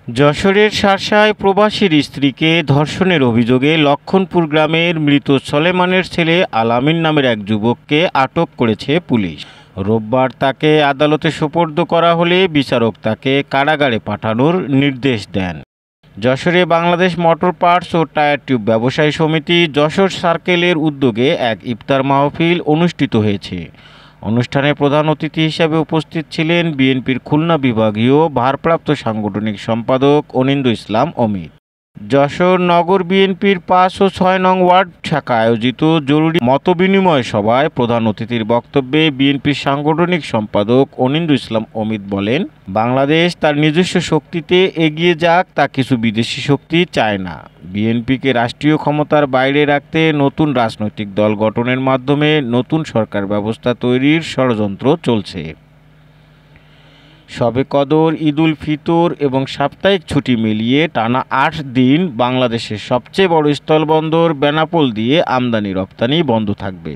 যশোরের শার্শায় প্রবাসীর স্ত্রীকে ধর্ষণের অভিযোগে লক্ষণপুর গ্রামের মৃত সলেমানের ছেলে আলামিন নামের এক যুবককে আটক করেছে পুলিশ। রোববার তাকে আদালতে সোপর্দ করা হলে বিচারক তাকে কারাগারে পাঠানোর নির্দেশ দেন। যশোরে বাংলাদেশ মোটর পার্টস ও টায়ার টিউব ব্যবসায়ী সমিতি যশোর সার্কেলের উদ্যোগে এক ইফতার মাহফিল অনুষ্ঠিত হয়েছে। অনুষ্ঠানে প্রধান অতিথি হিসেবে উপস্থিত ছিলেন বিএনপির খুলনা বিভাগীয় ভারপ্রাপ্ত সাংগঠনিক সম্পাদক অনিন্দু ইসলাম অমিত। যশোর নগর বিএনপির ৫ ও ৬ নং ওয়ার্ড শাখা আয়োজিত জরুরি মতবিনিময় সভায় প্রধান অতিথির বক্তব্যে বিএনপির সাংগঠনিক সম্পাদক অনিন্দু ইসলাম অমিত বলেন, বাংলাদেশ তার নিজস্ব শক্তিতে এগিয়ে যাক, তা কিছু বিদেশি শক্তি চায় না। বিএনপিকে রাষ্ট্রীয় ক্ষমতার বাইরে রাখতে নতুন রাজনৈতিক দল গঠনের মাধ্যমে নতুন সরকার ব্যবস্থা তৈরির ষড়যন্ত্র চলছে। শবে কদর, ঈদুল ফিতর এবং সাপ্তাহিক ছুটি মিলিয়ে টানা ৮ দিন বাংলাদেশের সবচেয়ে বড় স্থলবন্দর বেনাপোল দিয়ে আমদানি রপ্তানি বন্ধ থাকবে।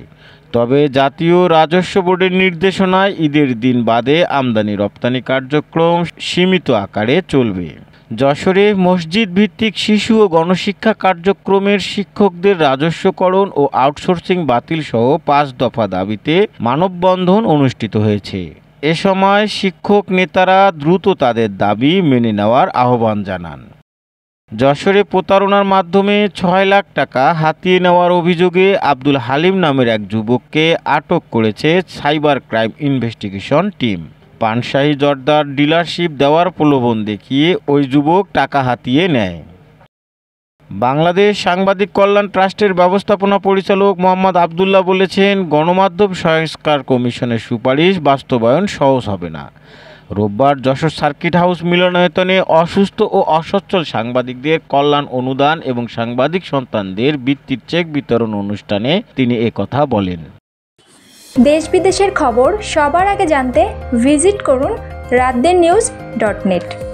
তবে জাতীয় রাজস্ব বোর্ডের নির্দেশনায় ঈদের দিন বাদে আমদানি রপ্তানি কার্যক্রম সীমিত আকারে চলবে। যশোরে মসজিদ ভিত্তিক শিশু ও গণশিক্ষা কার্যক্রমের শিক্ষকদের রাজস্বকরণ ও আউটসোর্সিং বাতিল সহ ৫ দফা দাবিতে মানববন্ধন অনুষ্ঠিত হয়েছে। এ সময় শিক্ষক নেতারা দ্রুত তাদের দাবি মেনে নেওয়ার আহ্বান জানান। যশোরে প্রতারণার মাধ্যমে ৬ লাখ টাকা হাতিয়ে নেওয়ার অভিযোগে আব্দুল হালিম নামের এক যুবককে আটক করেছে cyber crime investigation team. Panshahi জর্দার ডিলারশিপ দেওয়ার প্রলোভন দেখিয়ে ওই যুবক টাকা হাতিয়ে নেয়। বাংলাদেশ সাংবাদিক কল্যাণ ট্রাস্টের ব্যবস্থাপনা পরিচালক মোহাম্মদ আবদুল্লাহ বলেছেন, গণমাধ্যম সংস্কার কমিশনের সুপারিশ বাস্তবায়ন সহজ হবে না। রোববার যশোর সার্কিট হাউস মিলনায়তনে অসুস্থ ও অসচ্ছল সাংবাদিকদের কল্যাণ অনুদান এবং সাংবাদিক সন্তানদের বৃত্তির চেক বিতরণ অনুষ্ঠানে তিনি একথা বলেন। দেশ বিদেশের খবর সবার আগে জানতে ভিজিট করুন রাতদেরনিউজ.net।